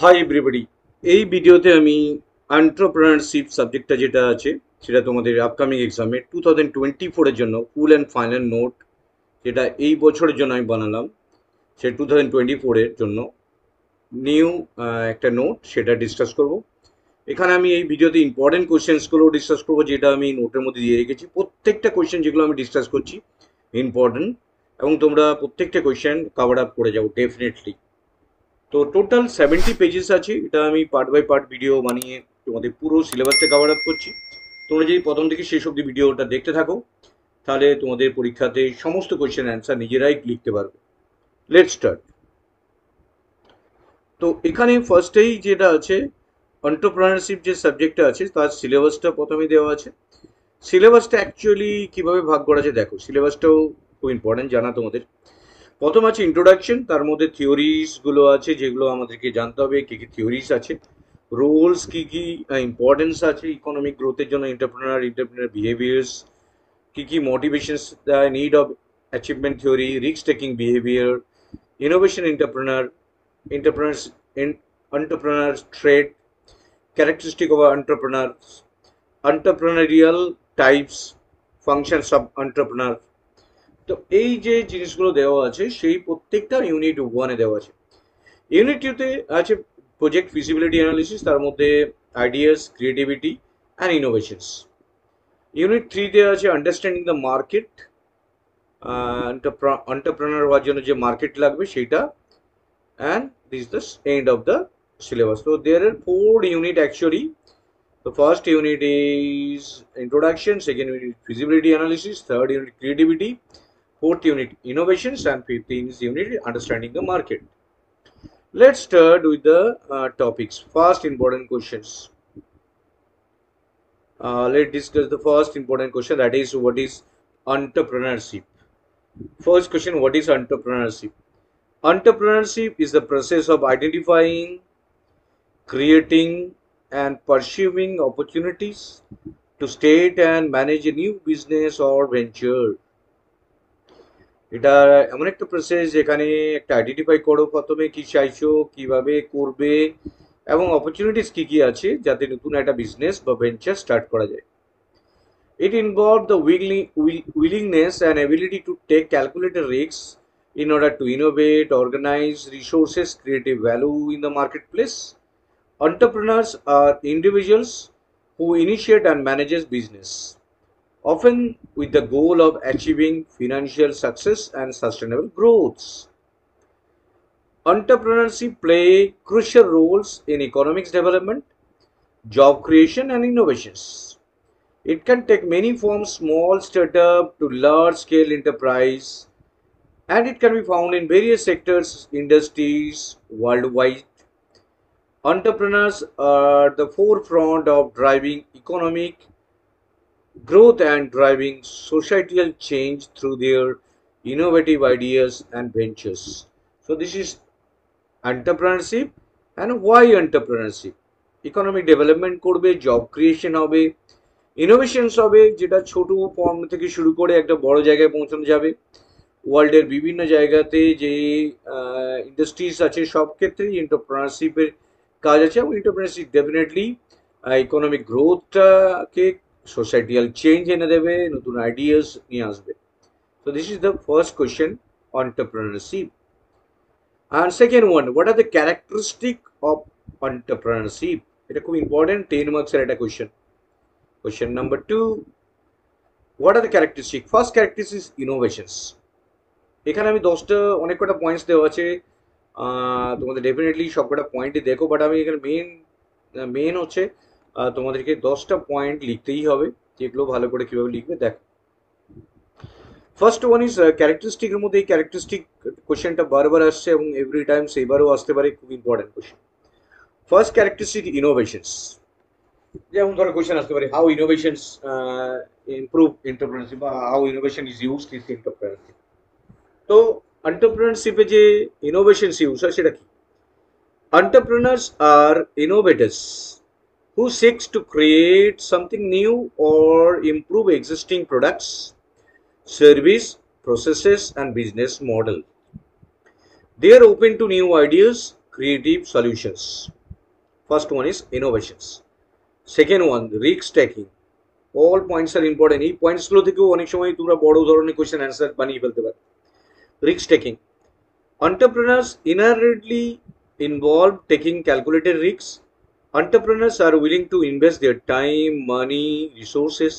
Hi everybody. এই ভিডিওতে আমি এন্টারপ্রেনারশিপ সাবজেক্টটা যেটা আছে সেটা তোমাদের আপকামিং এক্সামে 2024-এর জন্য ফুল অ্যান্ড ফাইনাল নোট, যেটা এই বছরের জন্য আমি বানালাম, সে 2024-এর জন্য নিউ একটা নোট, সেটা ডিসকাস করব। এখানে আমি এই ভিডিওতে ইম্পর্টেন্ট কোয়েশ্চেন্সগুলো ডিসকাস করবো, যেটা আমি নোটের মধ্যে দিয়ে রেখেছি। প্রত্যেকটা কোয়েশ্চেন যেগুলো আমি ডিসকাস করছি ইম্পর্টেন্ট, এবং তোমরা প্রত্যেকটা কোয়েশ্চেন কভার আপ করে যাও ডেফিনেটলি। তো টোটাল 70 পেজেস আছে, এটা আমি পার্ট বাই পার্ট ভিডিও বানিয়ে তোমাদের পুরো সিলেবাসটা কভার আপ করছি। তোমরা যদি প্রথম থেকে শেষ অব্দি ভিডিওটা দেখতে থাকো, তাহলে তোমাদের পরীক্ষাতে সমস্ত কোয়েশ্চেন অ্যান্সার নিজেরাই লিখতে পারবে। Let's start. তো এখানে ফার্স্টেই যেটা আছে, এন্টারপ্রেনারশিপ যে সাবজেক্টটা আছে তার সিলেবাসটা প্রথমে দেওয়া আছে। সিলেবাসটা অ্যাকচুয়ালি কিভাবে ভাগ করা আছে দেখো, সিলেবাসটাও খুব ইম্পর্টেন্ট জানা তোমাদের। প্রথম আছে ইন্ট্রোডাকশন, তার মধ্যে থিওরিজ গুলো আছে যেগুলো আমাদেরকে জানতে হবে, কি কি থিওরিজ আছে, রোলস কি কি, ইম্পর্টেন্স আছে ইকোনমিক গ্রোথের জন্য, এন্টারপ্রেনার বিহেভিয়ার্স, কি কি motivations, the need of achievement theory, risk taking behaviour, innovation entrepreneurs entrepreneur trait, characteristic of entrepreneurial types, functions of entrepreneur. তো এই যে জিনিসগুলো দেওয়া আছে সেই প্রত্যেকটা ইউনিট ওয়ানে দেওয়া আছে। ইউনিট টুতে আছে প্রজেক্ট ফিজিবিলিটি অ্যানালিসিস, তার মধ্যে ideas, creativity and innovations. Unit থ্রিতে আছে আন্ডারস্ট্যান্ডিং দ্য মার্কেট, এন্টারপ্রেনার হওয়ার জন্য যে মার্কেট লাগবে সেটা, and this the end of the syllabus. So there are 4 unit actually. The first unit is introduction, second unit feasibility analysis, third unit creativity, fourth unit innovations, and fifth unit understanding the market. Let's start with the topics. First important questions. Let's discuss the first important question, that is what is entrepreneurship. First question, what is entrepreneurship? Entrepreneurship is the process of identifying, creating, and pursuing opportunities to state and manage a new business or venture. এটা এমন একটা process যেখানে একটা identify করো প্রথমে কি চাইছো, কিভাবে করবে, এবং অপরচুনিটিস কি কি আছে যাতে নতুন একটা বিজনেস বা ভেঞ্চার স্টার্ট করা যায়। It involved the willingness and ability to take calculated risks in order to innovate, organize resources, create value in the marketplace. Entrepreneurs are individuals who initiate and manages business, often with the goal of achieving financial success and sustainable growth. Entrepreneurship play crucial roles in economic development, job creation, and innovations. It can take many forms, small startup to large scale enterprise, and it can be found in various sectors, industries worldwide. Entrepreneurs are the forefront of driving economic growth and driving societal change through their innovative ideas and ventures. So this is entrepreneurship. And why entrepreneurship? Economic development করবে, job creation হবে, innovations হবে, যেটা ছোট form থেকে শুরু করে একটা বড় জায়গায় পৌঁছানো যাবে। ওয়ার্ল্ডের বিভিন্ন জায়গাতে যে ইন্ডাস্ট্রিজ আছে সব ক্ষেত্রেই এন্টারপ্রেনারশিপের কাজ আছে, এবং এন্টারপ্রেনারশিপ ডেফিনেটলি ইকোনমিক গ্রোথটাকে, সোসাইটিয়াল চেঞ্জ এনে দেবে, নতুন আইডিয়াস নিয়ে আসবে। So this is the first question, entrepreneurship. And second one, what are the characteristic of entrepreneurship? এটা খুব ইম্পর্টেন্ট, 10 মার্কসের একটা question. Question number 2, what are the characteristic? First characteristic is innovations. এখানে আমি 10টা অনেক কটা পয়েন্টস দেওয়া আছে, তোমাদের ডেফিনেটলি সব কটা পয়েন্টই দেখো, বাট আমি এখানে মেন হচ্ছে তোমাদেরকে 10টা পয়েন্ট লিখতেই হবে, যেগুলো ভালো করে কিভাবে লিখবে দেখো। First one is characteristic. এর মধ্যে এই ক্যারেক্টারিস্টিক কোশ্চেনটা বারবার আসছে এবং এভরি টাইম সেইবারও আসতে পারে, খুব important question. First characteristic innovations. যেমন ধরো কোশ্চেন আসতে পারে, হাউ ইনোভেশনস ইমপ্রুভ এন্টারপ্রেনারশিপ, বা how innovation is used in entrepreneurship. তো এন্টারপ্রেনারশিপে যে ইনোভেশনস ইউজ হয় সেটা কি? Entrepreneurs are innovators who seeks to create something new or improve existing products, service, processes, and business model. They are open to new ideas, creative solutions. First one is innovations. Second one, risk taking. All points are important. এই points গুলো থেকেও অনেক সময় তোমরা বড় ধরনের question answer বানিয়ে ফেলতে পারো। Risk taking. Entrepreneurs inherently involve taking calculated risks. Entrepreneurs are willing to invest their time, money, resources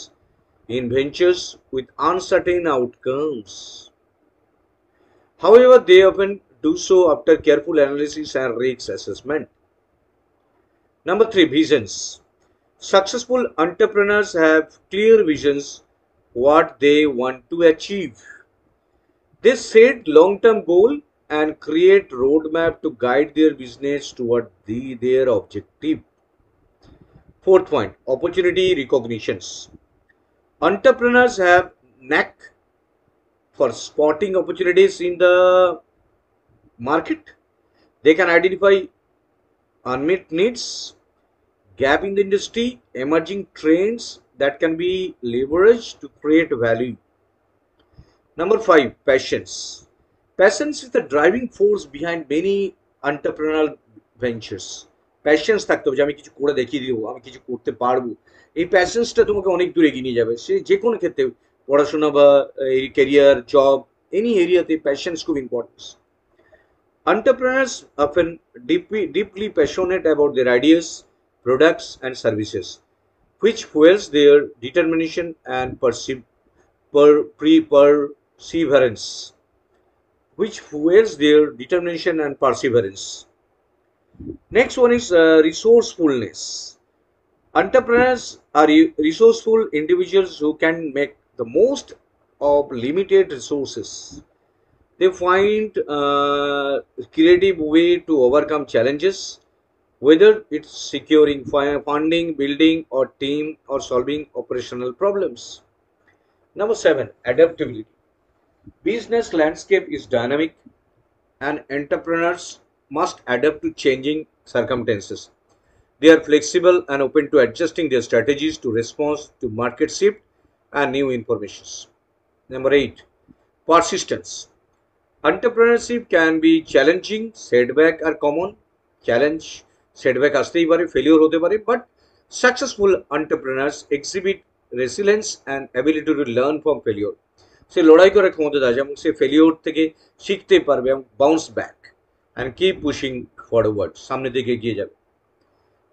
in ventures with uncertain outcomes. However, they often do so after careful analysis and risk assessment. Number 3, visions. Successful entrepreneurs have clear visions what they want to achieve. They set long-term goal and create roadmap to guide their business toward their objective. Fourth point, opportunity recognitions. Entrepreneurs have knack for spotting opportunities in the market. They can identify unmet needs, gap in the industry, emerging trends that can be leveraged to create value. Number 5, passions. Passions is the driving force behind many entrepreneurial ventures. Passions থাকতে হবে যে আমি কিছু করে দেখিয়ে দিব, আমি কিছু করতে পারবো। এই প্যাশনসটা তোমাকে অনেক দূরে এগিয়ে নিয়ে যাবে। সে যে কোনো ক্ষেত্রে পড়াশোনা বা এই ক্যারিয়ার, জব, এনি এরিয়াতে প্যাশনস খুব important. Entrepreneurs often deeply passionate about their ideas, products and services, which fuels their determination and perseverance. Next one is resourcefulness. Entrepreneurs are resourceful individuals who can make the most of limited resources. They find creative way to overcome challenges, whether it's securing funding, building or team, or solving operational problems. Number 7, adaptability. Business landscape is dynamic and entrepreneurs must adapt to changing circumstances. They are flexible and open to adjusting their strategies to respond to market shift and new information. Number 8, persistence. Entrepreneurship can be challenging, setback are common. Challenge, setback আসতেই পারে, failure হতে পারে, but successful entrepreneurs exhibit resilience and ability to learn from failure. সে লড়াই করার ক্ষমতা আছে এবং সে failure থেকে শিখতে পারবে এবং bounce back and keep pushing forward, সামনে দিকে এগিয়ে যাবে।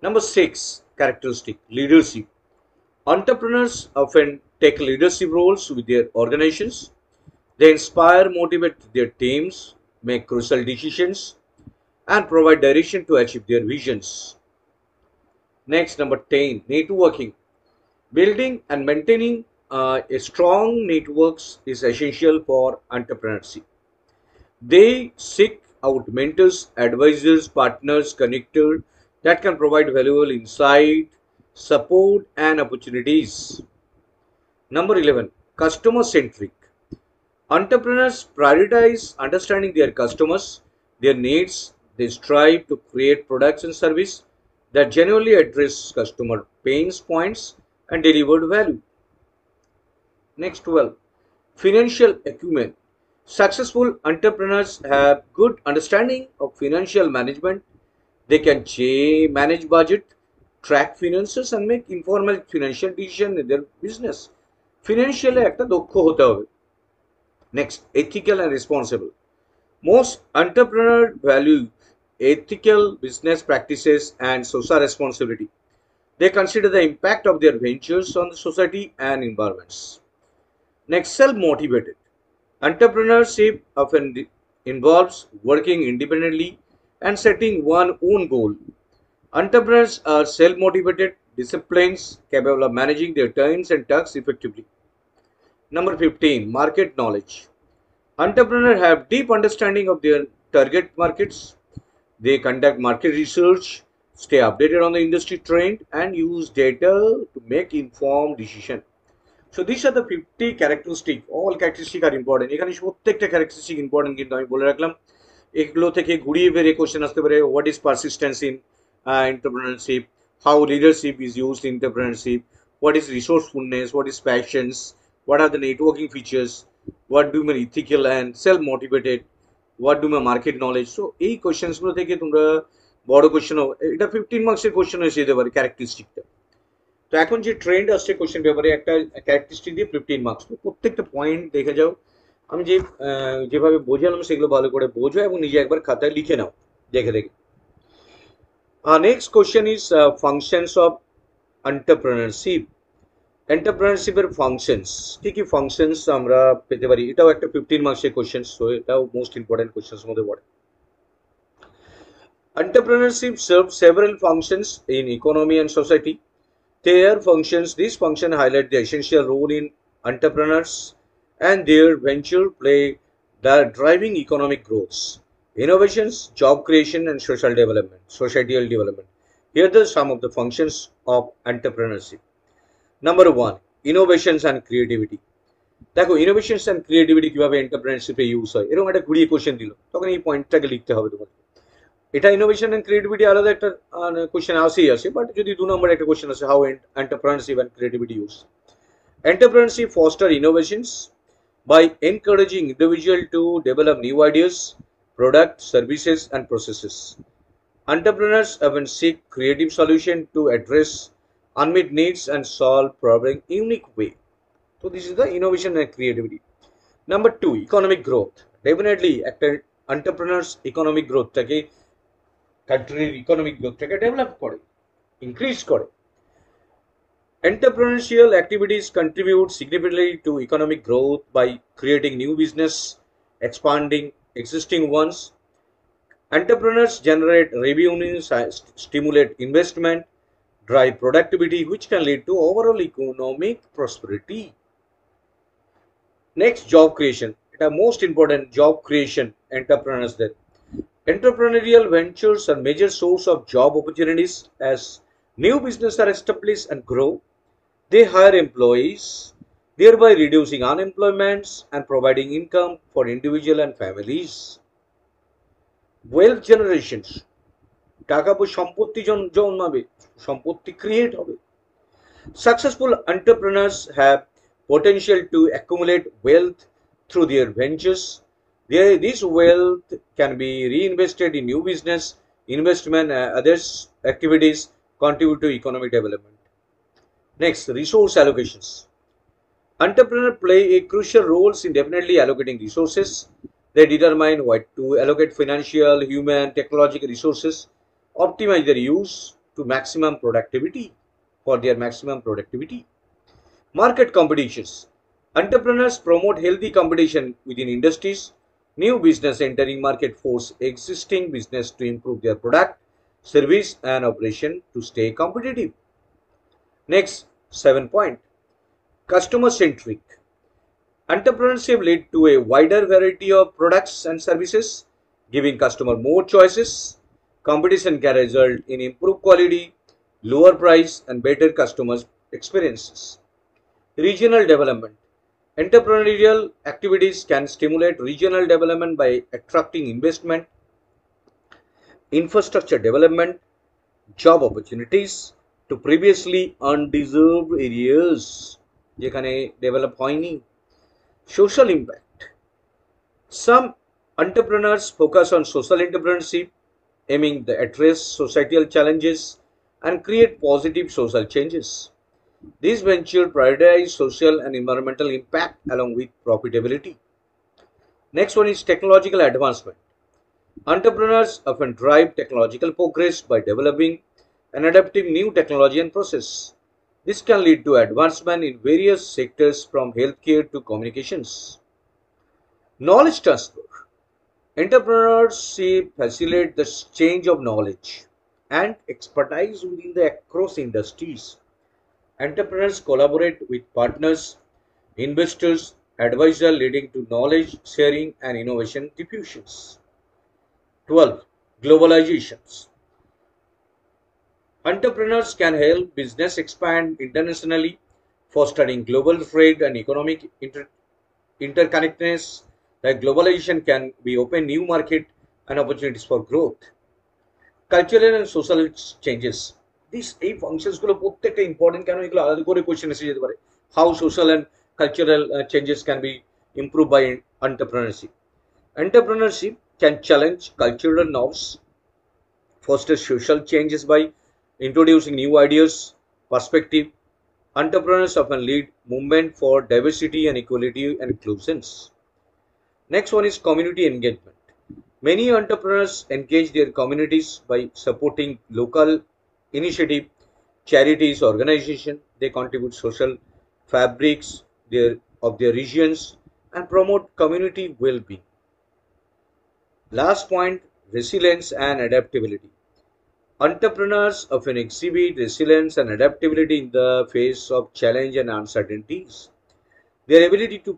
Number 6, characteristic, leadership. Entrepreneurs often take leadership roles with their organizations. They inspire, motivate their teams, make crucial decisions, and provide direction to achieve their visions. Next, number 10, networking. Building and maintaining a strong networks is essential for entrepreneurship. They seek out mentors, advisors, partners, connectors that can provide valuable insight, support, and opportunities. Number 11, customer centric. Entrepreneurs prioritize understanding their customers, their needs. They strive to create products and services that genuinely address customer pain points and deliver value. Next 12, financial acumen. Successful entrepreneurs have good understanding of financial management. They can manage budget, track finances and make informal financial decisions in their business. Financially একটা দক্ষ হতে হবে। Next, ethical and responsible. Most entrepreneurs value ethical business practices and social responsibility. They consider the impact of their ventures on the society and environments. Next, self-motivated. Entrepreneurship often involves working independently and setting one's own goal. Entrepreneurs are self-motivated, disciplined, capable of managing their times and tasks effectively. Number 15, market knowledge. Entrepreneurs have deep understanding of their target markets. They conduct market research, stay updated on the industry trend, and use data to make informed decisions. So these are the 50 characteristics. All characteristics are important. এখানে প্রত্যেকটা characteristic important কিন্তু আমি বলে রাখলাম। এগুলো থেকে ঘুরিয়ে বেরিয়ে কোশ্চেন আসতে পারে, what is persistence in entrepreneurship, how leadership is used in entrepreneurship, what is resourcefulness, what is passions, what are the networking features, what do you mean ethical and self-motivated, what do my market knowledge. So এই কোয়েশ্চেন্সগুলো থেকে তোমরা বড় কোয়েশ্চেনও, এটা 15 মার্কসের question এসে যেতে পারে ক্যারেক্টারিস্টিকটা। তো এখন যে ট্রেন্ড আসছে কোয়েশ্চেন পেপারে, একটা ক্যারেক্টারিস্টিক দিয়ে 15 মার্কস, তো প্রত্যেকটা পয়েন্ট দেখে যাও। আমি যেভাবে বোঝালাম সেগুলো ভালো করে বোঝো এবং নিজে একবার খাতায় লিখে নাও দেখে দেখে। Next question is functions of entrepreneurship. এন্টারপ্রেনারশিপের ফাংশনস, কি কি ফাংশনস আমরা পেতে পারি, এটাও একটা 15 মার্কসের কোয়েশ্চেন, সো এটাও মোস্ট ইম্পর্টেন্ট কোয়েশ্চেন্স মধ্যে পড়ে। Entrepreneurship serves several functions in economy and society. Their functions, these functions highlight the essential role in entrepreneurs and their venture play the driving economic growth, innovations, job creation, and social development, societal development. Here are some of the functions of entrepreneurship. Number one, innovations and creativity. দেখো innovations and creativity কিভাবে এন্টারপ্রেনারশিপে use হয়, এরকম একটা ঘুরিয়ে question দিল, তখন এই পয়েন্টটাকে লিখতে হবে তোমাকে। এটা ইনোভেশন অ্যান্ড ক্রিয়েটিভিটি আলাদা একটা কোশ্চেন আসেই আসে, বাট যদি 2 নম্বরে একটা কোশ্চেন আসে, how entrepreneurship and creativity use. Entrepreneurship foster innovations by encouraging individual to develop new ideas, products, services, and processes. Entrepreneurs often seek creative solutions to address unmet needs and solve problems in unique way. So this is the innovation and creativity. Number two, economic growth. Definitely, entrepreneurs economic growth টাকে, কান্ট্রির economic গ্রোথটাকে develop করে, increase করে। Entrepreneurial activities contribute significantly to economic growth by creating new business, expanding existing ones. Entrepreneurs generate revenues, stimulate investment, drive productivity, which can lead to overall economic prosperity. Next, job creation. It is most important, job creation, entrepreneurs there. Entrepreneurial ventures are major source of job opportunities as new businesses are established and grow. They hire employees, thereby reducing unemployment and providing income for individuals and families. Wealth generations. টাকা পয়সা সম্পত্তি জন্মাবে, সম্পত্তি create হবে। Successful entrepreneurs have potential to accumulate wealth through their ventures. This wealth can be reinvested in new business, investment, and other activities contribute to economic development. Next, resource allocations. Entrepreneurs play a crucial role in definitely allocating resources. They determine what to allocate financial, human, technological resources, optimize their use to maximum productivity, for their maximum productivity. Market competitions. Entrepreneurs promote healthy competition within industries. New business entering market force existing business to improve their product, service, and operation to stay competitive. Next, 7 point. Customer centric. Entrepreneurship lead to a wider variety of products and services, giving customer more choices. Competition can result in improved quality, lower price, and better customer experiences. Regional development. Entrepreneurial activities can stimulate regional development by attracting investment, infrastructure development, job opportunities to previously undeserved areas যেখানে develop হয়নি। Social impact. Some entrepreneurs focus on social entrepreneurship, aiming to address societal challenges and create positive social changes. These ventures prioritize social and environmental impact along with profitability. Next one is technological advancement. Entrepreneurs often drive technological progress by developing and adapting new technology and process. This can lead to advancement in various sectors from healthcare to communications. Knowledge transfer. Entrepreneurship facilitates the exchange of knowledge and expertise within the across industries. Entrepreneurs collaborate with partners, investors, advisors, leading to knowledge sharing and innovation diffusions. 12. Globalizations. Entrepreneurs can help business expand internationally, fostering global trade and economic interconnectedness. Like globalization can be open new market and opportunities for growth. Cultural and social changes. These 8 functions গুলো প্রত্যেকটা important, কেন এগুলো আলাদা করে question এসে যেতে পারে। How social and cultural changes can be improved by entrepreneurship. Entrepreneurship can challenge cultural norms, foster social changes by introducing new ideas, perspective. Entrepreneurs often lead movement for diversity and equality and inclusions. Next one is community engagement. Many entrepreneurs engage their communities by supporting local initiative, charities, organizations. They contribute social fabrics of their regions and promote community well-being. Last point, resilience and adaptability. Entrepreneurs often exhibit resilience and adaptability in the face of challenge and uncertainties. Their ability to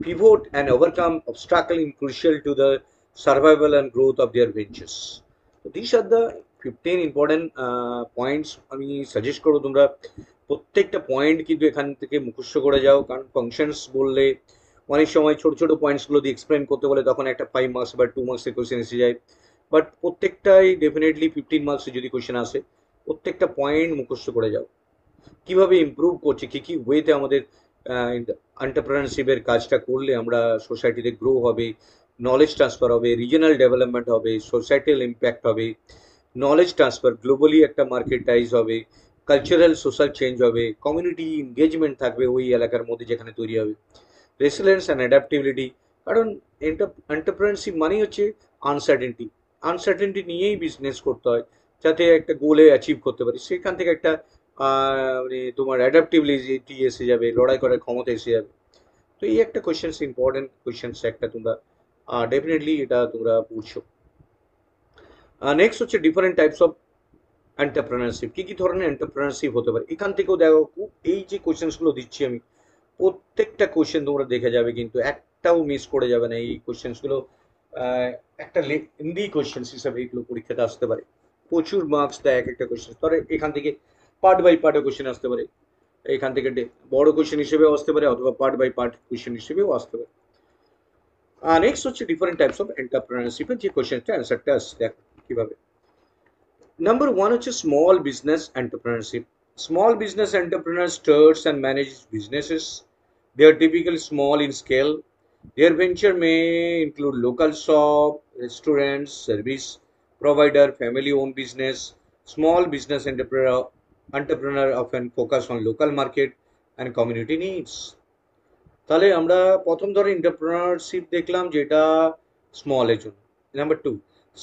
pivot and overcome obstacles is crucial to the survival and growth of their ventures. So these are the 15 important points আমি suggest করব তোমরা প্রত্যেকটা point কিন্তু এখান থেকে মুখস্থ করে যাও, কারণ ফাংশনস বললে অনেক সময় ছোট ছোট পয়েন্টসগুলো দিয়ে এক্সপ্লেন করতে বলে তখন একটা 5 মার্কস বা 2 মার্কসের কোয়েশ্চেন এসে যায়, বাট প্রত্যেকটাই ডেফিনেটলি 15 মার্কসে যদি কোয়েশ্চেন আসে প্রত্যেকটা পয়েন্ট মুখস্থ করে যাও। কিভাবে ইমপ্রুভ করছে, কী কী ওয়েতে আমাদের এন্টারপ্রেনারশিপের কাজটা করলে আমরা সোসাইটিতে গ্রো হবে, নলেজ ট্রান্সফার হবে, রিজনাল ডেভেলপমেন্ট হবে, সোসাইটাল ইম্প্যাক্ট হবে, নলেজ ট্রান্সফার, গ্লোবালি একটা মার্কেটাইজ হবে, কালচারাল সোশ্যাল চেঞ্জ হবে, কমিউনিটি এনগেজমেন্ট থাকবে ওই এলাকার মধ্যে যেখানে তৈরি হবে, রেসিলিয়েন্স অ্যান্ড অ্যাডাপ্টিবিলিটি। কারণ এন্টারপ্রেনারশিপ মানেই হচ্ছে আনসার্টেনটি, আনসার্টেনটি নিয়েই বিজনেস করতে হয় যাতে একটা গোলে অ্যাচিভ করতে পারি। সেখান থেকে একটা মানে তোমার অ্যাডাপ্টিবিলিটি এসে যাবে, লড়াই করার ক্ষমতা এসে যাবে। তো এই একটা কোয়েশ্চেন্স, ইম্পর্টেন্ট কোয়েশ্চেন্স একটা তোমরা ডেফিনেটলি এটা তোমরা বুঝছো। নেক্সট হচ্ছে ডিফারেন্ট টাইপস অফ এন্টারপ্রেনারশিপ, কী কী ধরনের এন্টারপ্রেনারশিপ হতে পারে। এখান থেকেও দেখো এই যে কোয়েশ্চেন্সগুলো দিচ্ছি আমি প্রত্যেকটা কোয়েশ্চেন তোমরা দেখে যাবে, কিন্তু একটাও মিস করে যাবে না। এই কোয়েশ্চেন্সগুলো একটা হিন্দি কোয়েশ্চেন্স হিসাবে এগুলো পরীক্ষাতে আসতে পারে, প্রচুর মার্কস দেয় এক একটা কোয়েশ্চেন। ধরে এখান থেকে পার্ট বাই পার্টে কোয়েশ্চেন আসতে পারে, এখান থেকে বড় কোয়েশ্চেন হিসেবেও আসতে পারে অথবা পার্ট বাই পার্ট কোয়েশ্চেন হিসেবেও আসতে পারে। নেক্সট হচ্ছে ডিফারেন্ট টাইপস অফ এন্টারপ্রেনারশিপের যে কোয়েশ্চেনটা অ্যান্সারটা আসছে দেখো কিভাবে। নাম্বার ওয়ান হচ্ছে small business entrepreneurship. Small business entrepreneurs starts and manages businesses. They are typically small in scale. Their venture may include local shop, restaurants, service provider, family-owned business. Small business entrepreneur often focus on local market and community needs. তাহলে আমরা প্রথম ধরে entrepreneurship দেখলাম যেটা small এর জন্য। Number two,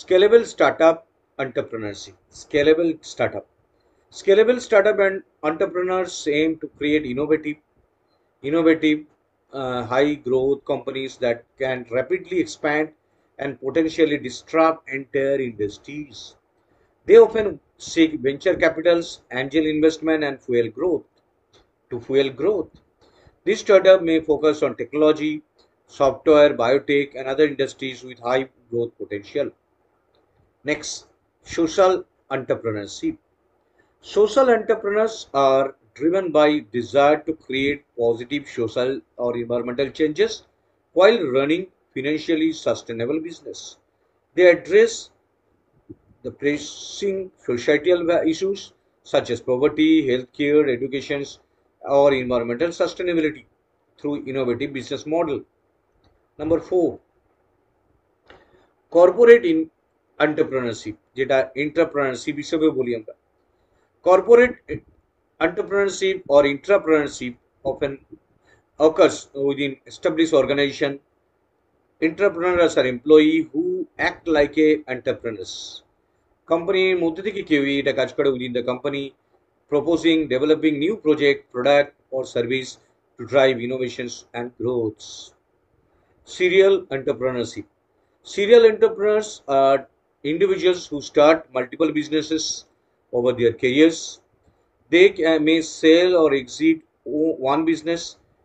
scalable startup entrepreneurship. Scalable startup and entrepreneurs aim to create innovative, high growth companies that can rapidly expand and potentially disrupt entire industries. They often seek venture capitals, angel investment, and fuel growth. This startup may focus on technology, software, biotech, and other industries with high growth potential. Next, social entrepreneurship. Social entrepreneurs are driven by desire to create positive social or environmental changes while running financially sustainable business. They address the pressing societal issues such as poverty, healthcare, education, or environmental sustainability through innovative business model. Number 4, corporate entrepreneurship, যেটা entrepreneurship হিসেবে বলি আমরা। Corporate entrepreneurship or intrapreneurship often occurs within established organization. Entrepreneurs are employees who act like a entrepreneurs. কোম্পানির মধ্যে থেকে কেউই এটা কাজ করে within the company, proposing, developing new project, product or service to drive innovations and growths. Serial entrepreneurship. Serial entrepreneurs are individuals who start multiple businesses over their careers. They may sell or exit one business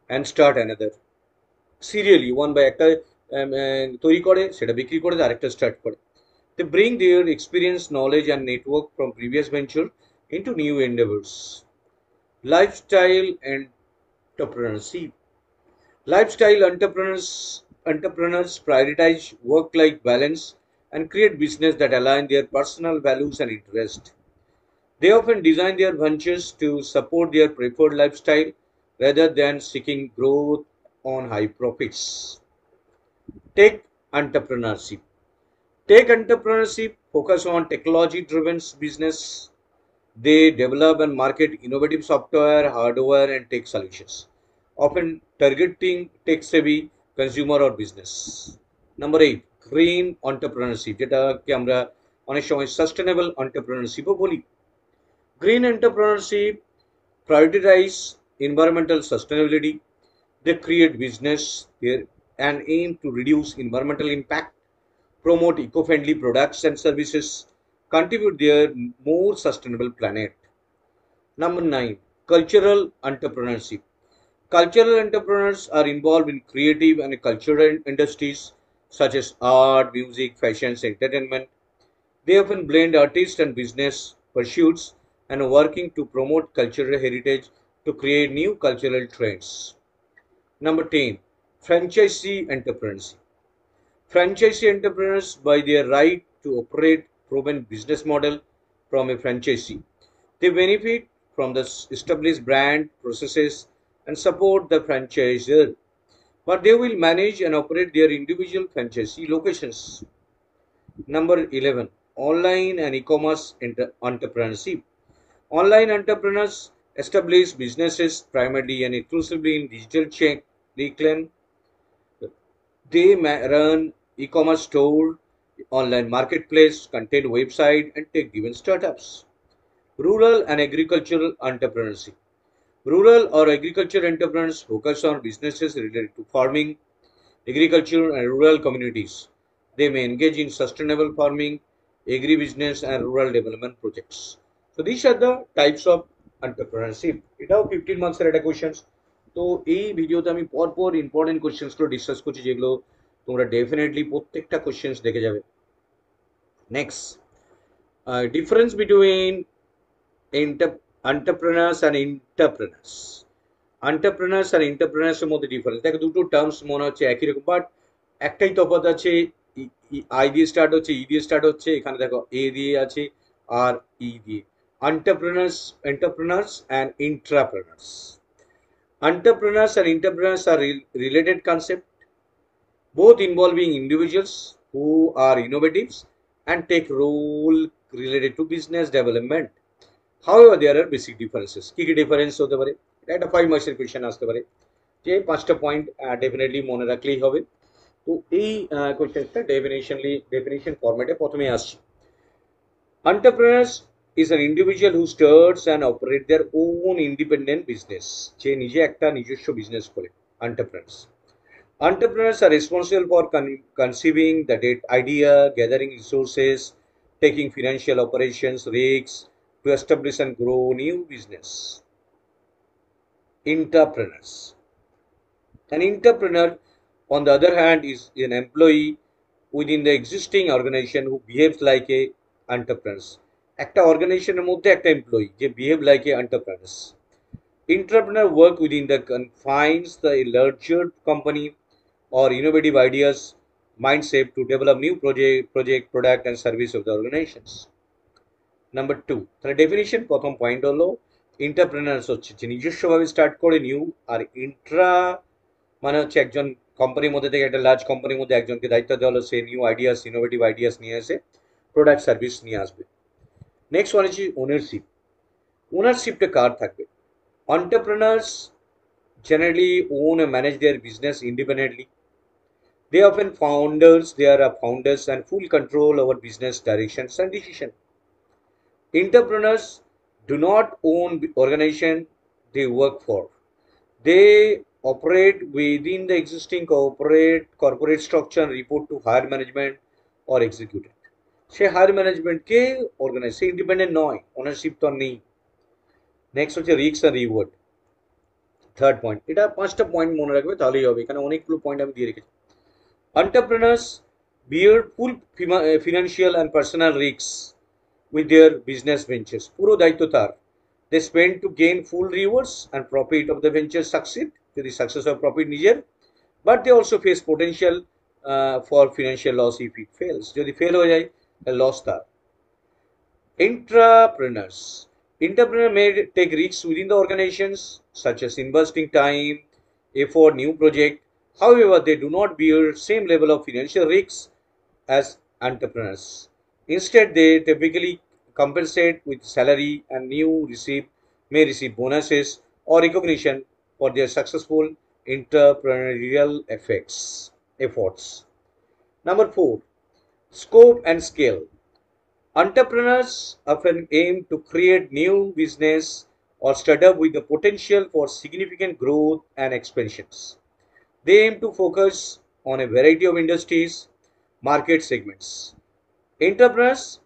and start another. Serially, one by একটা তৈরি করে সেটা বিক্রি করে আরেকটা start করে। They bring their experience, knowledge and network from previous venture into new endeavors. Lifestyle entrepreneurship. Lifestyle entrepreneurs prioritize work-life balance and create business that align their personal values and interests. They often design their ventures to support their preferred lifestyle rather than seeking growth on high profits. Tech Entrepreneurship. Tech entrepreneurship focus on technology-driven business. They develop and market innovative software, hardware, and tech solutions, often targeting tech-savvy consumer or business. Number 8, green entrepreneurship, যেটাকে আমরা অনেক সময় sustainable entrepreneurship ও বলি। Green entrepreneurship prioritize environmental sustainability. They create business there and aim to reduce environmental impact, promote eco-friendly products and services, contribute their more sustainable planet. Number 9, cultural entrepreneurship. Cultural entrepreneurs are involved in creative and cultural industries such as art, music, fashion, entertainment. They often blend artist and business pursuits and are working to promote cultural heritage to create new cultural trends. Number 10, franchisee entrepreneurship. Franchisee entrepreneurs buy their right to operate proven business model from a franchisee. They benefit from the established brand processes and support the franchisor, but they will manage and operate their individual franchisee locations. Number 11, online and e-commerce entrepreneurship. Online entrepreneurs establish businesses primarily and exclusively in digital chain. They run e-commerce store, online marketplace, content website, and tech-driven startups. Rural and agricultural entrepreneurship. Rural or agriculture entrepreneurs focus on businesses related to farming, agriculture, and rural communities. They may engage in sustainable farming, agribusiness, and rural development projects. So these are the types of entrepreneurship. এটাও 15 marks এর একটা questions. তো এই ভিডিওতে আমি পরপর important কোশ্চেন্সগুলো discuss করছি, যেগুলো তোমরা ডেফিনেটলি প্রত্যেকটা কোশ্চেন্স দেখে যাবে। Next, difference between entrepreneurs and entrepreneurs. Entrepreneurs and entrepreneurs এর মধ্যে ডিফারেন্স দেখো, দুটো টার্মস মনে হচ্ছে একই রকম, বাট একটাই তফাৎ আছে। আই দিয়ে স্টার্ট হচ্ছে, ই দিয়ে স্টার্ট হচ্ছে, এখানে দেখো এ দিয়ে আছে আর ই দিয়ে। entrepreneurs and intrapreneurs. Entrepreneurs and entrepreneurs are related concept, both involving individuals who are innovatives and take role related to business development. However, there are basic differences. কি কি ডিফারেন্স হতে পারে? এটা একটা 5 মার্কসের কোশ্চেন আসতে পারে, যে 5টা পয়েন্ট ডেফিনেটলি মনে রাখলেই হবে। তো এই কোশ্চেনটা ডেফিনেশন ফরম্যাটে প্রথমে আসছে। Entrepreneurs is an individual who starts and operate their own independent business. যে নিজে একটা নিজস্ব বিজনেস করে, entrepreneurs. Entrepreneurs are responsible for conceiving the idea, gathering resources, taking financial operations risks to establish and grow new business. Intrapreneurs. An entrepreneur, on the other hand, is an employee within the existing organization who behaves like a entrepreneur. একটা অর্গানাইজেশনের মধ্যে একটা employee যে behave like a entrepreneurs. Entrepreneur work within the confines the larger company or innovative ideas mindset to develop new project, product and service of the organizations. Number 2, তাহলে definition প্রথম point হলো entrepreneurs হচ্ছে যে নিজস্বভাবে start করে new, আর Intra মানে হচ্ছে একজন কোম্পানির মধ্যে থেকে একটা লার্জ কোম্পানির মধ্যে একজনকে দায়িত্ব দেওয়া হলো, সে নিউ আইডিয়াস ইনোভেটিভ আইডিয়াস নিয়ে এসে প্রোডাক্ট সার্ভিস নিয়ে আসবে। নেক্সট ওয়ান হচ্ছে ওনারশিপ। ওনারশিপটা কার থাকবে? Entrepreneurs generally own and manage their business independently. They are often founders, they are founders and full control over business directions and decision. Entrepreneurs do not own organization they work for. They operate within the existing corporate structure and report to higher management or executive. সে higher ম্যানেজমেন্টকে organise, সে independent নয়, ownership তো নেই। Next হচ্ছে risk আর reward, third point. এটা 5টা পয়েন্ট মনে রাখবে তাহলেই হবে, এখানে অনেকগুলো পয়েন্ট আমি দিয়ে রেখেছি। Entrepreneurs bear full financial and personal risks with their business ventures. পুরো দায়িত্ব তার। They spend to gain full rewards and profit of the venture succeed, যদি সাকসেস হয় প্রফিট নিজের, but they also face potential for financial loss if it fails. যদি fail হয়ে যায় loss তার। Entrepreneurs may take risks within the organizations such as investing time, effort, new project, However, they do not bear same level of financial risks as entrepreneurs. Instead, they typically compensate with salary and may receive bonuses or recognition for their successful entrepreneurial efforts. Number 4, scope and scale. Entrepreneurs often aim to create new business or startup with the potential for significant growth and expansions. They aim to focus on a variety of industries, market segments. Entrepreneurs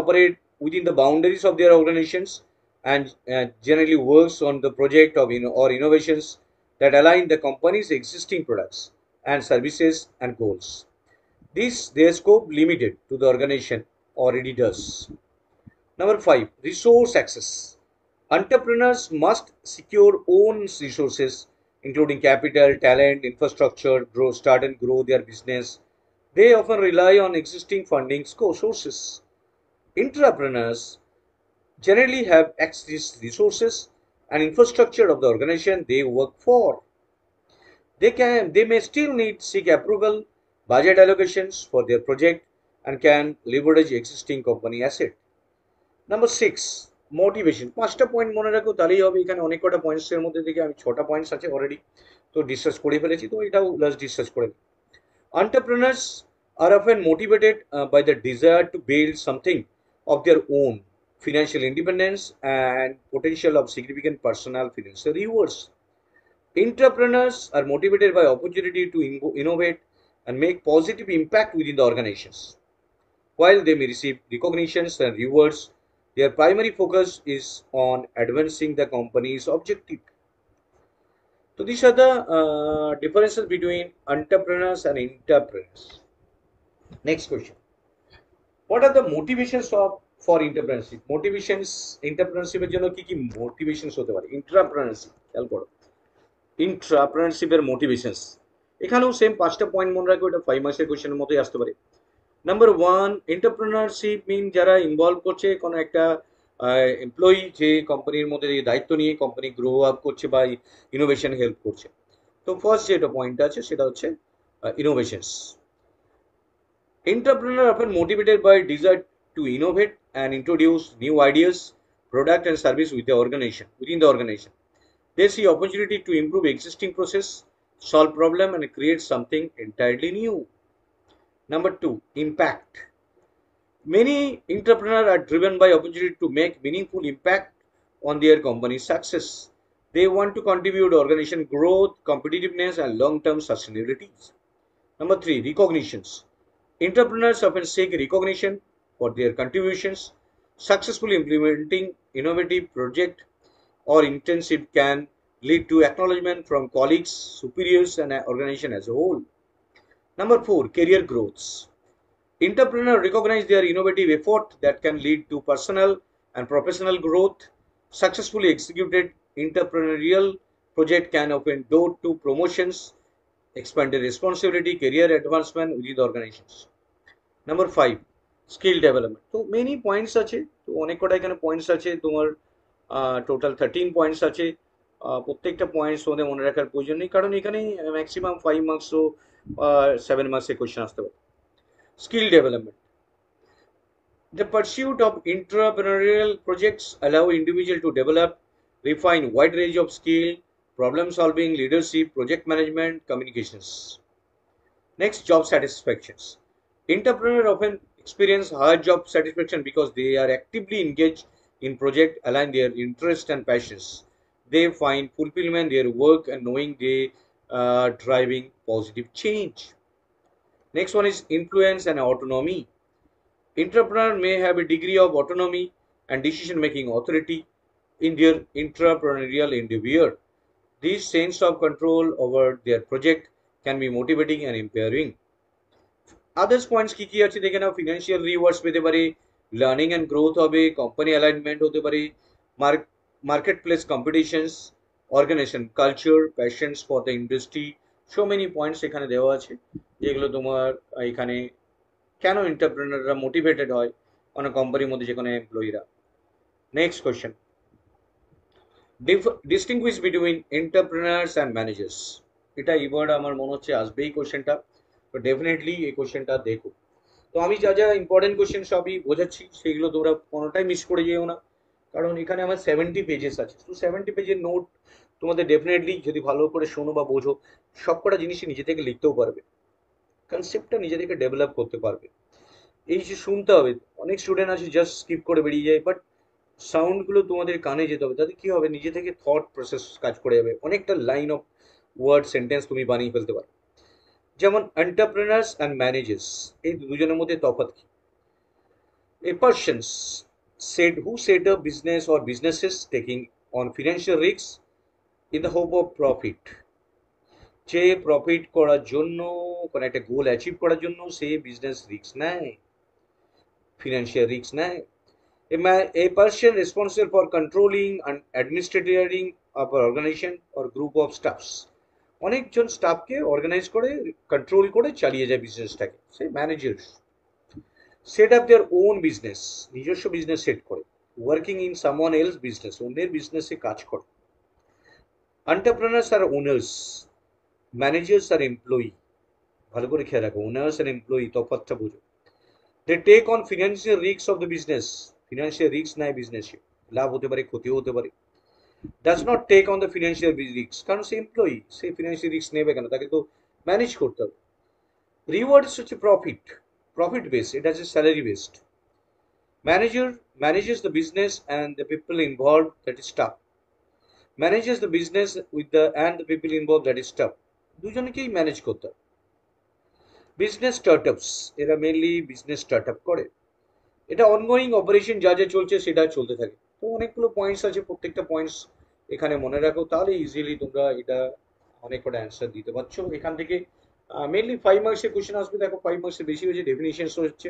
operate within the boundaries of their organizations and generally works on the project of or innovations that align the company's existing products and services and goals. This their scope limited to the organization already does. Number 5, resource access. Entrepreneurs must secure own resources, including capital, talent, infrastructure, start and grow their business. They often rely on existing funding sources. Entrepreneurs generally have access resources and infrastructure of the organization they work for. They may still need seek approval, budget allocations for their project, and can leverage existing company asset. Number 6, motivation. 5টা point মনে রাখো তাহলেই হবে। এখানে অনেক কটা পয়েন্টসের মধ্যে থেকে আমি 6টা পয়েন্টস আছে অলরেডি, তো ডিসকাস করে ফেলেছি, তো এটাও লাস্ট ডিসকাস করে। Entrepreneurs are often motivated by the desire to build something of their own, financial independence, and potential of significant personal financial rewards. Entrepreneurs are motivated by opportunity to innovate and make positive impact within the organizations. While they may receive recognitions and rewards, their primary focus is on advancing the company's objective. So these are the differences between entrepreneurs and entrepreneurs. Next question. What are the motivations for entrepreneurship? Entrepreneurship এর জন্য কি motivations হতে পারে? Entrepreneurship খেয়াল করো। Entrepreneurship এর motivations এখানেও same 5টা পয়েন্ট মনে রাখো, এটা 5 মার্কসের কোশ্চেনের মতোই আসতে পারে। নাম্বার 1, এন্টারপ্রেনারশিপ মিন যারা ইনভলভ করছে কোনো একটা এমপ্লয়ি যে কোম্পানির মধ্যে দায়িত্ব নিয়ে কোম্পানি গ্রো আপ করছে বা ইনোভেশন হেল্প করছে। তো ফার্স্ট যেটা পয়েন্ট আছে সেটা হচ্ছে innovations. Entrepreneurs are often motivated by desire to innovate and introduce new ideas, product and service within the organization. They see opportunity to improve existing process, solve problem and create something entirely new. Number 2, impact. Many entrepreneurs are driven by opportunity to make meaningful impact on their company's success. They want to contribute to organization growth, competitiveness, and long-term sustainability. Number 3, recognitions. Entrepreneurs often seek recognition for their contributions. Successfully implementing innovative project or intensive can lead to acknowledgement from colleagues, superiors, and an organization as a whole. Number 4, career growths. Entrepreneurs recognize their innovative effort that can lead to personal and professional growth. Successfully executed entrepreneurial project can open door to promotions, expanded responsibility, career advancement within the organizations. Number 5, skill development. তো many points আছে, তো অনেক কটা এখানে points আছে, তোমার total 13 points আছে। প্রত্যেকটা পয়েন্টস তোমাদের মনে রাখার প্রয়োজন নেই, কারণ এখানে ম্যাক্সিমাম 5 মার্কস ও 7 মার্কসের কোয়েশ্চেন আসতে পারে। Skill development. The pursuit of entrepreneurial projects allow individuals to develop, refine wide range of skill, problem solving, leadership, project management, communications. Next, job satisfactions. Entrepreneurs often experience high job satisfaction because they are actively engaged in projects align their interests and passions. They find fulfillment in their work and knowing they are driving positive change. Next one is influence and autonomy. Entrepreneurs may have a degree of autonomy and decision-making authority in their entrepreneurial endeavor. This sense of control over their project can be motivating and empowering. Others points কি আছে দেখে নাও। Financial rewards পেতে পারে, learning and growth হবে, company alignment হতে পারে, market place competitions, organisation culture, passions for the industry. So many points এখানে দেওয়া আছে, যেগুলো তোমার এখানে কেন এন্টারপ্রেনাররা মোটিভেটেড হয় কোনো কোম্পানির মধ্যে যে কোনো এমপ্লয়িরা। Next question, distinguish between entrepreneurs and managers. এটা এবার আমার মনে হচ্ছে আসবেই কোশ্চেনটা, তো ডেফিনেটলি এই কোশ্চেনটা দেখো। তো আমি যা যা ইম্পর্টেন্ট কোশ্চেন সবই বোঝাচ্ছি, সেগুলো তোমরা কোনোটাই মিস করে যেও না, কারণ এখানে আমার 70 পেজেস আছে। তো 70 পেজের নোট তোমাদের ডেফিনেটলি যদি ভালো করে শোনো বা বোঝো, সবকটা জিনিসই নিজে থেকে লিখতেও পারবে, কনসেপ্টটা নিজে থেকে ডেভেলপ করতে পারবে। এই যে শুনতে হবে, অনেক স্টুডেন্ট আছে জাস্ট স্কিপ করে বেরিয়ে যায়, বাট সাউন্ডগুলো তোমাদের কানে যেতে হবে, তাতে কি হবে, নিজে থেকে থট প্রসেস কাজ করে যাবে, অনেকটা লাইন অফ ওয়ার্ড সেন্টেন্স তুমি বানিয়ে ফেলতে পারো। যেমন এন্টারপ্রেনার্স অ্যান্ড ম্যানেজার্স, এই দুজনের মধ্যে তফাৎ কি? A person said who set up business or businesses taking on financial risks in the hope of profit. যে প্রফিট করার জন্য, কোনো একটা গোল অ্যাচিভ করার জন্য সে বিজনেস রিস্ক নেয়, ফিনান্সিয়াল রিস্ক নেয়। A person responsible for controlling and administrating of an organization or group of staffs, অনেকজন স্টাফকে অর্গানাইজ করে, কন্ট্রোল করে চালিয়ে যায় বিজনেসটাকে, সে manager. Set up their own business, নিজস্ব বিজনেস সেট করে, working in someone else business, অন্যের বিজনেসে কাজ করে। এন্টারপ্রেনার্স আর ওনার্স, ম্যানেজার্স আর এমপ্লয়ি, ভালো করে খেয়াল রাখো, ওনার্স আর এমপ্লয়ি তফাৎটা বোঝো। They take on financial risk of the business, financial risk নেয় বিজনেসে, লাভ হতে পারে ক্ষতিও হতে পারে। Does not take on the financial risk, কারণ সে এমপ্লয়ি, সে ফিনান্সিয়াল রিস্ক নেবে কেন, তাকে তো ম্যানেজ করতে হবে। রিওয়ার্ডস হচ্ছে প্রফিট, প্রফিট বেস, এটা হচ্ছে salary based. Manager manages the business and the people involved, that is staff. Manages the business with the and the people involved, that is staff. দুজনকেই ম্যানেজ করতে হবে। Business startups, এরা mainly business startup করে, এটা ongoing operation যা যা চলছে সেটা চলতে থাকে। তো অনেকগুলো পয়েন্টস আছে, প্রত্যেকটা পয়েন্টস এখানে মনে রাখো, তাহলে ইজিলি তোমরা এটা অনেক কটা অ্যান্সার দিতে পারছো এখান থেকে। মেনলি 5 মার্কসের কোয়েশ্চেন আসবে, দেখো 5 মার্কসের বেশি হয়েছে ডেফিনিশনস হচ্ছে,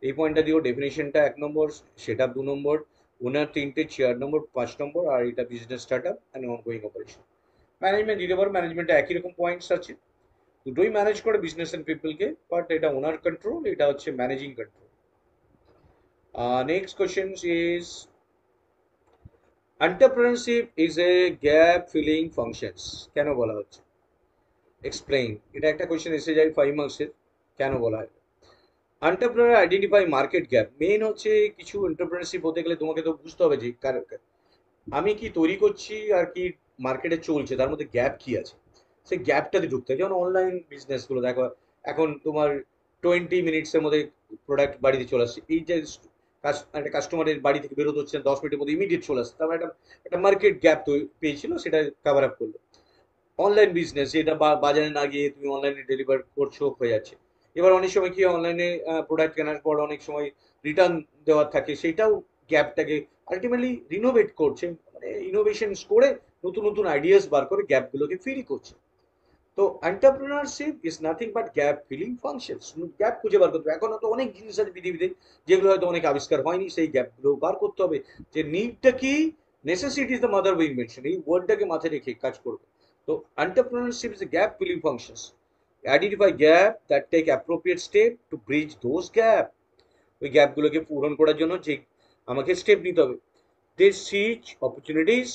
এই পয়েন্টটা দিও, ডেফিনেশনটা 1 নম্বর, সেটা 2 নম্বর, ওনার 3টে, 4 নম্বর, 5 নম্বর, আর এটা business startup and ongoing operation. Management দিতে পারো, ম্যানেজমেন্টে একই রকম পয়েন্টস আছে, দুটোই ম্যানেজ করে বিজনেস অ্যান্ড পিপলকে, বাট এটা ওনার কন্ট্রোল, এটা হচ্ছে managing control. Next question is entrepreneurship is a gap filling functions, কেন বলা হচ্ছে, এক্সপ্লেইন। এটা একটা কোয়েশ্চেন এসে যায় 5 মার্কসের, কেন বলা হয়। Entrepreneur identify market gap, main হচ্ছে কিছু এন্টারপ্রেনারশিপ হতে গেলে তোমাকে তো বুঝতে হবে যে আমি কি তৈরি করছি আর কি মার্কেটে চলছে, তার মধ্যে গ্যাপ কি আছে, সেই গ্যাপটাতে ঢুকতে হয়। যেমন অনলাইন বিজনেসগুলো দেখো, এখন তোমার 20 মিনিটসের মধ্যে প্রোডাক্ট বাড়িতে চলে আসছে, এই যে একটা কাস্টমারের বাড়ি থেকে বেরোতে হচ্ছে 10 মিনিটের মধ্যে ইমিডিয়েট চলে আসছে, তারপর একটা একটা মার্কেট গ্যাপ পেয়েছিল, সেটা কভার আপ করলো। অনলাইন বিজনেস, এটা বাজারে না গিয়ে তুমি অনলাইনে ডেলিভার করছো, হয়ে যাচ্ছে। এবার অনেক সময় কি অনলাইনে প্রোডাক্ট কেনার পর অনেক সময় রিটার্ন দেওয়ার থাকে, সেটাও গ্যাপটাকে আলটিমেটলি রিনোভেট করছে, মানে ইনোভেশনস করে নতুন নতুন আইডিয়াস বার করে গ্যাপগুলোকে ফিল করছে। তো entrepreneurship is nothing but gap filling functions, gap খুঁজে বার করতে হবে। এখন হয়তো অনেক জিনিস আছে পৃথিবীতে যেগুলো হয়তো অনেক আবিষ্কার হয়নি, সেই গ্যাপগুলো বার করতে হবে, যে নিডটা কি, necessity is the mother of invention, এই ওয়ার্ডটাকে মাথায় রেখে কাজ করবে। তো entrepreneurship is gap filling functions, identify gap that take appropriate step to bridge those gap, ওই গ্যাপগুলোকে পূরণ করার জন্য যে আমাকে স্টেপ নিতে হবে। দে সিচ opportunities,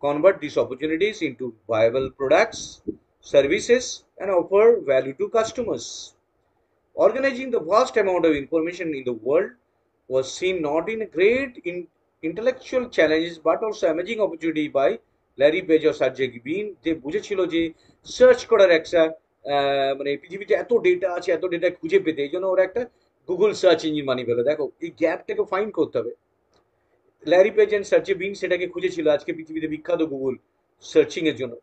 convert these opportunities into viable products, services, and offer value to customers. Organizing the vast amount of information in the world was seen not in great intellectual challenges but also amazing opportunity by Larry Page ও Sergey Brin, যে বুঝেছিল যে search করার একটা মানে পৃথিবীতে এত data আছে, এত ডেটা খুঁজে পেতে, এই জন্য ওরা একটা গুগল সার্চ ইঞ্জিন বানিয়ে ফেলো। দেখো এই গ্যাপটাকে ফাইন্ড করতে হবে, ল্যারি পেজ এন্ড সার্চে বিন সেটাকে খুঁজেছিল, আজকে পৃথিবীতে বিখ্যাত গুগল সার্চিং এর জন্য।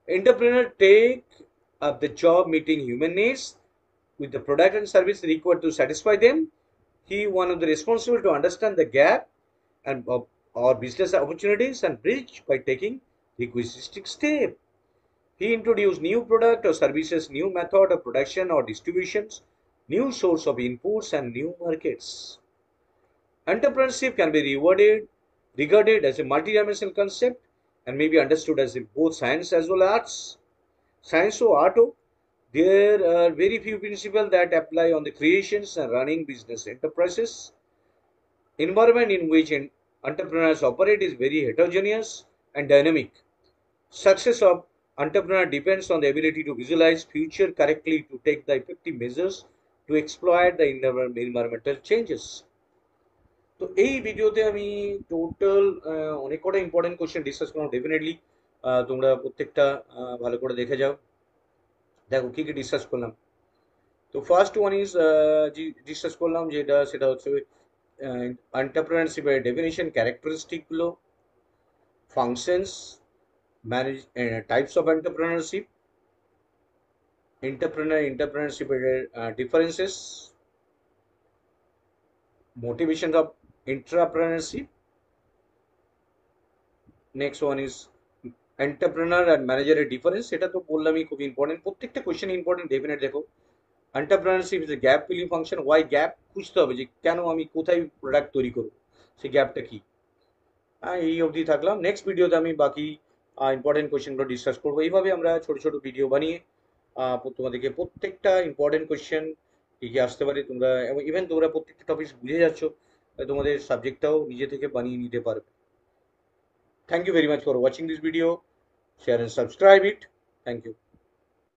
Entrepreneur take up the job meeting human needs with the product and service required to satisfy them. He one of the responsible to understand the gap and of our business opportunities and bridge by taking requisite step. He introduced new product or services, new method of production or distributions, new source of inputs and new markets. Entrepreneurship can be regarded as a multidimensional concept and may be understood as both science as well as arts. Science or art, there are very few principles that apply on the creations and running business enterprises. Environment in which entrepreneurs operate is very heterogeneous and dynamic. Success of Entrepreneur depends on the ability to visualize future correctly to take the effective measures to exploit the environmental changes. তো এই ভিডিওতে আমি total অনেক কটা important question discuss করলাম। Definitely তোমরা প্রত্যেকটা ভালো করে দেখে যাও। দেখো কি কি ডিসকাস করলাম। তো ফার্স্ট ওয়ান ইজ ডিসকাস করলাম যেটা সেটা হচ্ছে এন্টারপ্রেনারশিপের ডেফিনিশন, ক্যারেক্টারিস্টিকগুলো, functions, manage, types of entrepreneurship, এন্টারপ্রেনারশিপের differences, motivation of entrepreneurship. Next one is entrepreneur and ম্যানেজারের ডিফারেন্স, সেটা তো বললামই, খুব ইম্পর্টেন্ট, প্রত্যেকটা কোয়েশ্চেন ইম্পর্টেন্ট। ডেফিনেট দেখো entrepreneurship is a gap filling function. Why gap খুঁজতে হবে যে কেন আমি কোথায় প্রোডাক্ট তৈরি করবো, সেই গ্যাপটা কি। এই অবধি থাকলাম। নেক্সট ভিডিওতে আমি বাকি ইম্পর্টেন্ট কোয়েশ্চেনগুলো ডিসকাস করবো। এইভাবে আমরা ছোট ছোট ভিডিও বানিয়ে তোমাদেরকে প্রত্যেকটা ইম্পর্টেন্ট কোয়েশ্চেন কি কি আসতে পারে তোমরা, এবং ইভেন তোমরা প্রত্যেকটা টপিক বুঝে যাচ্ছ, তোমাদের সাবজেক্টটাও নিজে থেকে বানিয়ে নিতে পারবে। Thank you very much for watching this video. Share and subscribe it. Thank you.